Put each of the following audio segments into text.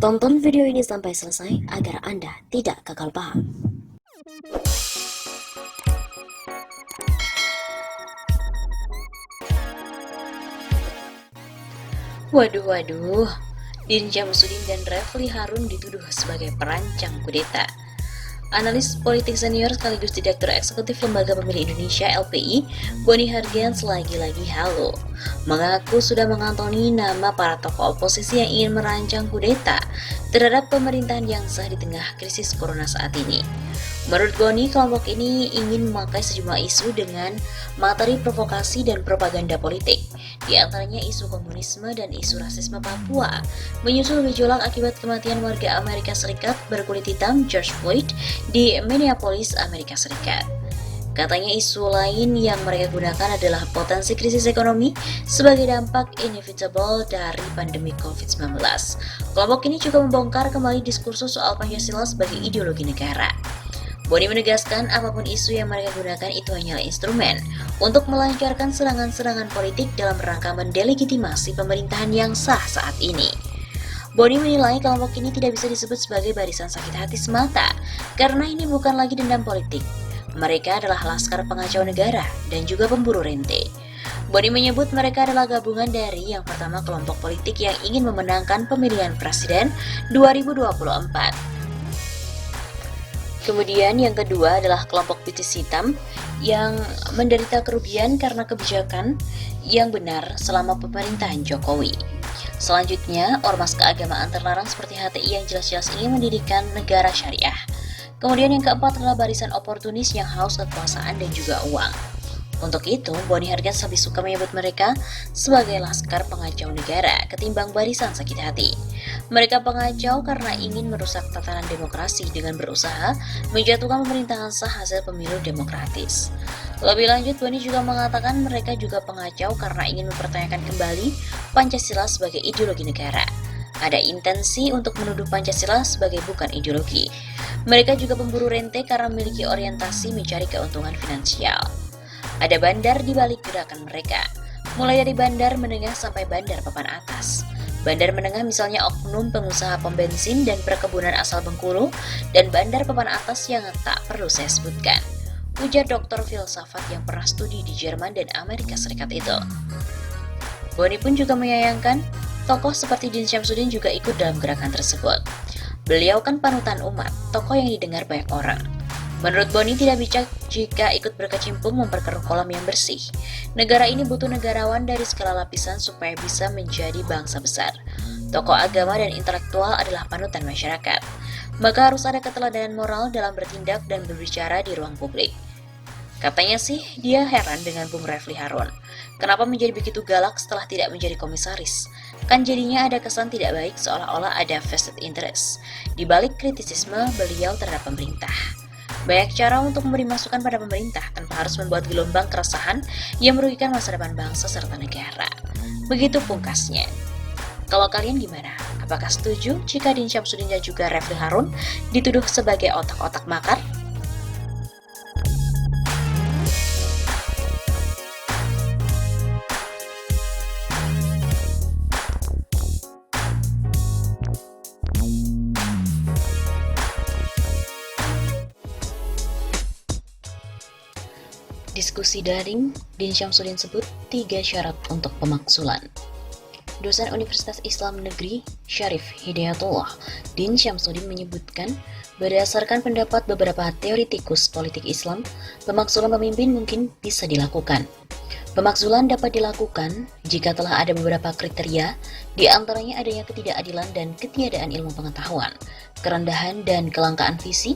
Tonton video ini sampai selesai agar Anda tidak gagal paham. Waduh, Din Syamsuddin dan Refli Harun dituduh sebagai perancang kudeta. Analis politik senior sekaligus Direktur Eksekutif Lembaga Pemilih Indonesia (LPI), Boni Hargens lagi-lagi halu, mengaku sudah mengantongi nama para tokoh oposisi yang ingin merancang kudeta terhadap pemerintahan yang sah di tengah krisis corona saat ini. Menurut Boni, kelompok ini ingin memakai sejumlah isu dengan materi provokasi dan propaganda politik, di antaranya isu komunisme dan isu rasisme Papua, menyusul gejolak akibat kematian warga Amerika Serikat berkulit hitam George Floyd di Minneapolis, Amerika Serikat. Katanya isu lain yang mereka gunakan adalah potensi krisis ekonomi sebagai dampak inevitable dari pandemi COVID-19. Kelompok ini juga membongkar kembali diskursus soal Pancasila sebagai ideologi negara. Boni menegaskan apapun isu yang mereka gunakan itu hanyalah instrumen untuk melancarkan serangan-serangan politik dalam rangka mendelegitimasi pemerintahan yang sah saat ini. Boni menilai kelompok ini tidak bisa disebut sebagai barisan sakit hati semata, karena ini bukan lagi dendam politik. Mereka adalah laskar pengacau negara dan juga pemburu rente. Boni menyebut mereka adalah gabungan dari yang pertama kelompok politik yang ingin memenangkan pemilihan presiden 2024. Kemudian yang kedua adalah kelompok putih hitam yang menderita kerugian karena kebijakan yang benar selama pemerintahan Jokowi. Selanjutnya, ormas keagamaan terlarang seperti HTI yang jelas-jelas ingin mendirikan negara syariah. Kemudian yang keempat adalah barisan oportunis yang haus kekuasaan dan juga uang. Untuk itu, Boni Hargens lebih suka menyebut mereka sebagai laskar pengacau negara ketimbang barisan sakit hati. Mereka pengacau karena ingin merusak tatanan demokrasi dengan berusaha menjatuhkan pemerintahan sah hasil pemilu demokratis. Lebih lanjut, Boni juga mengatakan mereka juga pengacau karena ingin mempertanyakan kembali Pancasila sebagai ideologi negara. Ada intensi untuk menuduh Pancasila sebagai bukan ideologi. Mereka juga pemburu rente karena memiliki orientasi mencari keuntungan finansial. Ada bandar di balik gerakan mereka, mulai dari bandar menengah sampai bandar papan atas. Bandar menengah misalnya oknum pengusaha pom bensin dan perkebunan asal Bengkulu, dan bandar papan atas yang tak perlu saya sebutkan, ujar doktor filsafat yang pernah studi di Jerman dan Amerika Serikat itu. Boni pun juga menyayangkan tokoh seperti Din Syamsuddin juga ikut dalam gerakan tersebut. Beliau kan panutan umat, tokoh yang didengar banyak orang. Menurut Boni tidak bijak jika ikut berkecimpung memperkeruh kolam yang bersih. Negara ini butuh negarawan dari segala lapisan supaya bisa menjadi bangsa besar. Tokoh agama dan intelektual adalah panutan masyarakat. Maka harus ada keteladanan moral dalam bertindak dan berbicara di ruang publik. Katanya sih, dia heran dengan Bung Refli Harun. Kenapa menjadi begitu galak setelah tidak menjadi komisaris? Kan jadinya ada kesan tidak baik seolah-olah ada vested interest di balik kritisisme beliau terhadap pemerintah. Banyak cara untuk memberi masukan pada pemerintah tanpa harus membuat gelombang keresahan yang merugikan masa depan bangsa serta negara. Begitu pungkasnya. Kalau kalian gimana? Apakah setuju jika Din Syamsuddin dan juga Refli Harun dituduh sebagai otak-otak makar? Diskusi daring, Din Syamsuddin sebut 3 syarat untuk pemaksulan. Dosen Universitas Islam Negeri Syarif Hidayatullah, Din Syamsuddin menyebutkan, berdasarkan pendapat beberapa teoritikus politik Islam, pemaksulan pemimpin mungkin bisa dilakukan. Pemaksulan dapat dilakukan jika telah ada beberapa kriteria, di antaranya adanya ketidakadilan dan ketiadaan ilmu pengetahuan, kerendahan dan kelangkaan visi.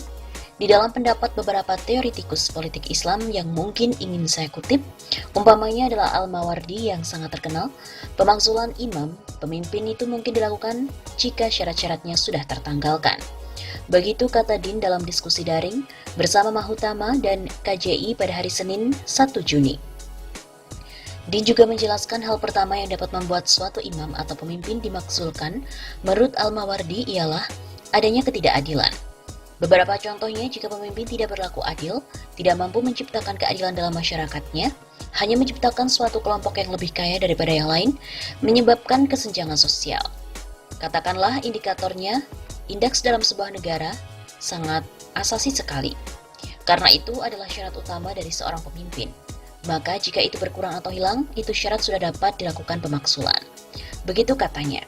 Di dalam pendapat beberapa teoritikus politik Islam yang mungkin ingin saya kutip, umpamanya adalah Al-Mawardi yang sangat terkenal, pemaksulan imam, pemimpin itu mungkin dilakukan jika syarat-syaratnya sudah tertanggalkan. Begitu kata Din dalam diskusi daring bersama Mahutama dan KJI pada hari Senin 1 Juni. Din juga menjelaskan hal pertama yang dapat membuat suatu imam atau pemimpin dimaksulkan menurut Al-Mawardi ialah adanya ketidakadilan. Beberapa contohnya jika pemimpin tidak berlaku adil, tidak mampu menciptakan keadilan dalam masyarakatnya, hanya menciptakan suatu kelompok yang lebih kaya daripada yang lain, menyebabkan kesenjangan sosial. Katakanlah indikatornya, indeks dalam sebuah negara sangat asasi sekali. Karena itu adalah syarat utama dari seorang pemimpin. Maka jika itu berkurang atau hilang, itu syarat sudah dapat dilakukan pemaksulan. Begitu katanya.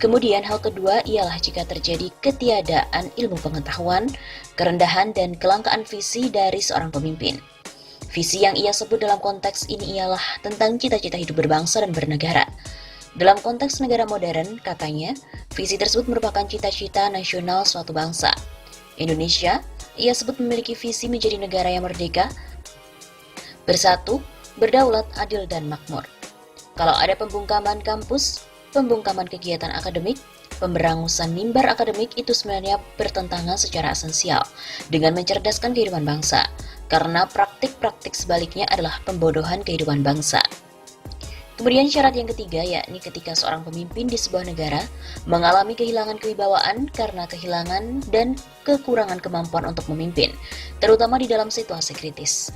Kemudian hal kedua ialah jika terjadi ketiadaan ilmu pengetahuan, kerendahan dan kelangkaan visi dari seorang pemimpin. Visi yang ia sebut dalam konteks ini ialah tentang cita-cita hidup berbangsa dan bernegara. Dalam konteks negara modern, katanya, visi tersebut merupakan cita-cita nasional suatu bangsa. Indonesia, ia sebut memiliki visi menjadi negara yang merdeka, bersatu, berdaulat, adil, dan makmur. Kalau ada pembungkaman kampus, pembungkaman kegiatan akademik, pemberangusan mimbar akademik itu sebenarnya bertentangan secara esensial dengan mencerdaskan kehidupan bangsa, karena praktik-praktik sebaliknya adalah pembodohan kehidupan bangsa. Kemudian syarat yang ketiga yakni ketika seorang pemimpin di sebuah negara mengalami kehilangan kewibawaan karena kehilangan dan kekurangan kemampuan untuk memimpin, terutama di dalam situasi kritis.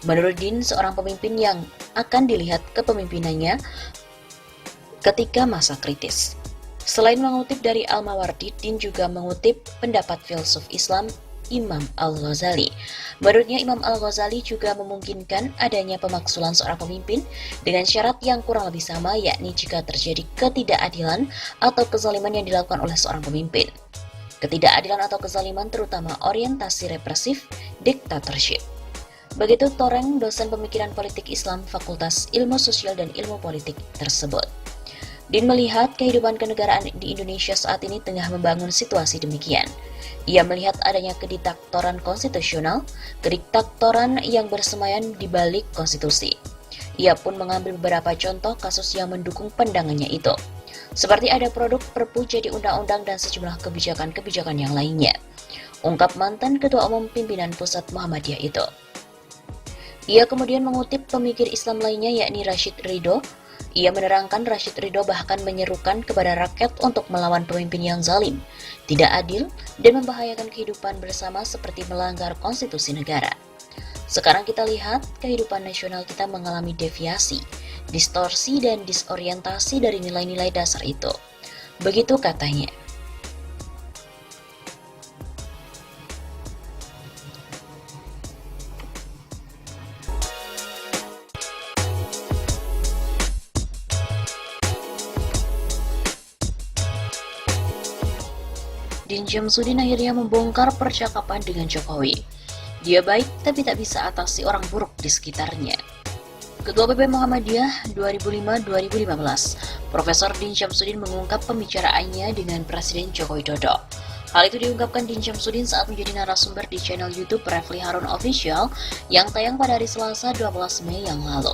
Menurut Din, seorang pemimpin yang akan dilihat kepemimpinannya ketika masa kritis. Selain mengutip dari Al-Mawardi, Din juga mengutip pendapat filsuf Islam Imam Al-Ghazali. Menurutnya Imam Al-Ghazali juga memungkinkan adanya pemaksulan seorang pemimpin dengan syarat yang kurang lebih sama, yakni jika terjadi ketidakadilan atau kezaliman yang dilakukan oleh seorang pemimpin. Ketidakadilan atau kezaliman terutama orientasi represif, dictatorship. Begitu Toreng, dosen pemikiran politik Islam Fakultas Ilmu Sosial dan Ilmu Politik tersebut. Din melihat kehidupan kenegaraan di Indonesia saat ini tengah membangun situasi demikian. Ia melihat adanya kediktatoran konstitusional, kediktatoran yang bersemayan di balik konstitusi. Ia pun mengambil beberapa contoh kasus yang mendukung pandangannya itu. Seperti ada produk Perpu jadi undang-undang dan sejumlah kebijakan-kebijakan yang lainnya. Ungkap mantan Ketua Umum Pimpinan Pusat Muhammadiyah itu. Ia kemudian mengutip pemikir Islam lainnya yakni Rashid Ridho. Ia menerangkan Rashid Ridho bahkan menyerukan kepada rakyat untuk melawan pemimpin yang zalim, tidak adil, dan membahayakan kehidupan bersama seperti melanggar konstitusi negara. Sekarang kita lihat kehidupan nasional kita mengalami deviasi, distorsi, dan disorientasi dari nilai-nilai dasar itu. Begitu katanya. Din Syamsuddin akhirnya membongkar percakapan dengan Jokowi. Dia baik tapi tak bisa atasi orang buruk di sekitarnya. Ketua PP Muhammadiyah 2005-2015, Profesor Din Syamsuddin mengungkap pembicaraannya dengan Presiden Joko Widodo. Hal itu diungkapkan Din Syamsuddin saat menjadi narasumber di channel YouTube Refli Harun Official yang tayang pada hari Selasa 12 Mei yang lalu.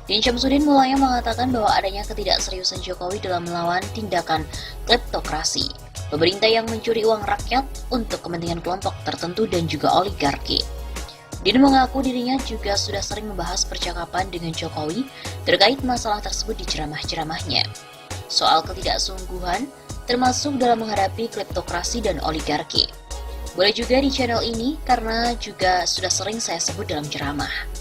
Din Syamsuddin mulanya mengatakan bahwa adanya ketidakseriusan Jokowi dalam melawan tindakan kleptokrasi, pemerintah yang mencuri uang rakyat untuk kepentingan kelompok tertentu dan juga oligarki. Din mengaku dirinya juga sudah sering membahas percakapan dengan Jokowi terkait masalah tersebut di ceramah-ceramahnya. Soal ketidaksungguhan, termasuk dalam menghadapi kleptokrasi dan oligarki. Boleh juga di channel ini karena juga sudah sering saya sebut dalam ceramah.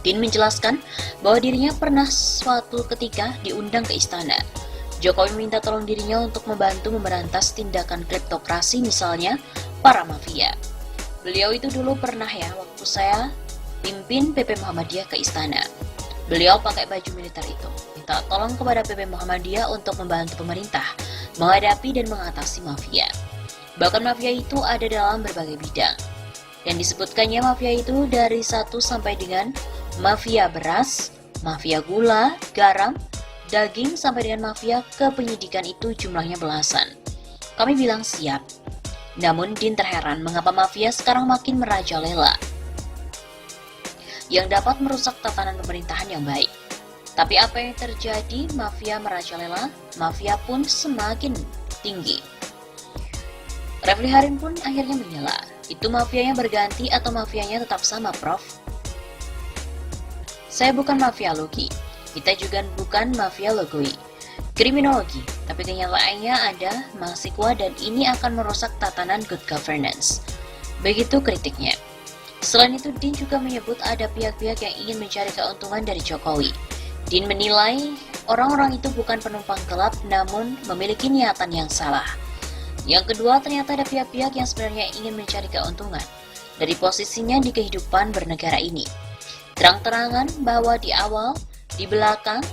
Din menjelaskan bahwa dirinya pernah suatu ketika diundang ke istana. Jokowi minta tolong dirinya untuk membantu memberantas tindakan kleptokrasi, misalnya para mafia. Beliau itu dulu pernah waktu saya pimpin PP Muhammadiyah ke istana. Beliau pakai baju militer itu, minta tolong kepada PP Muhammadiyah untuk membantu pemerintah menghadapi dan mengatasi mafia. Bahkan mafia itu ada dalam berbagai bidang. Dan disebutkannya mafia itu dari 1 sampai dengan mafia beras, mafia gula, garam, daging sampai dengan mafia kepenyidikan itu jumlahnya belasan. Kami bilang siap. Namun Din terheran mengapa mafia sekarang makin merajalela, yang dapat merusak tatanan pemerintahan yang baik. Tapi apa yang terjadi? Mafia merajalela, mafia pun semakin tinggi. Refli Harun pun akhirnya menyela. Itu mafianya berganti atau mafianya tetap sama, Prof? Saya bukan mafialogi. Kita juga bukan mafia logoi, kriminologi, tapi kenyataannya ada masih kuat dan ini akan merusak tatanan good governance. Begitu kritiknya. Selain itu, Din juga menyebut ada pihak-pihak yang ingin mencari keuntungan dari Jokowi. Din menilai orang-orang itu bukan penumpang gelap namun memiliki niatan yang salah. Yang kedua, ternyata ada pihak-pihak yang sebenarnya ingin mencari keuntungan dari posisinya di kehidupan bernegara ini. Terang-terangan bahwa di awal, di belakang,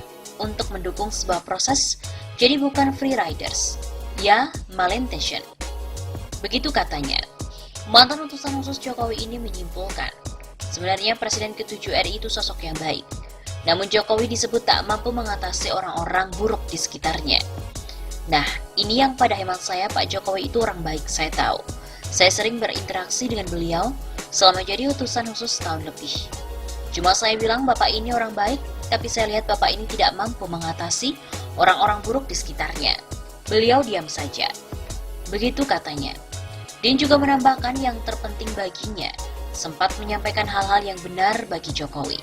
untuk mendukung sebuah proses, jadi bukan free riders, ya malintention. Begitu katanya. Mantan utusan khusus Jokowi ini menyimpulkan, sebenarnya Presiden ke-7 RI itu sosok yang baik. Namun Jokowi disebut tak mampu mengatasi orang-orang buruk di sekitarnya. Nah, ini yang pada hemat saya Pak Jokowi itu orang baik, saya tahu. Saya sering berinteraksi dengan beliau selama jadi utusan khusus setahun lebih. Cuma saya bilang Bapak ini orang baik, tapi saya lihat Bapak ini tidak mampu mengatasi orang-orang buruk di sekitarnya. Beliau diam saja. Begitu katanya. Din juga menambahkan yang terpenting baginya, sempat menyampaikan hal-hal yang benar bagi Jokowi.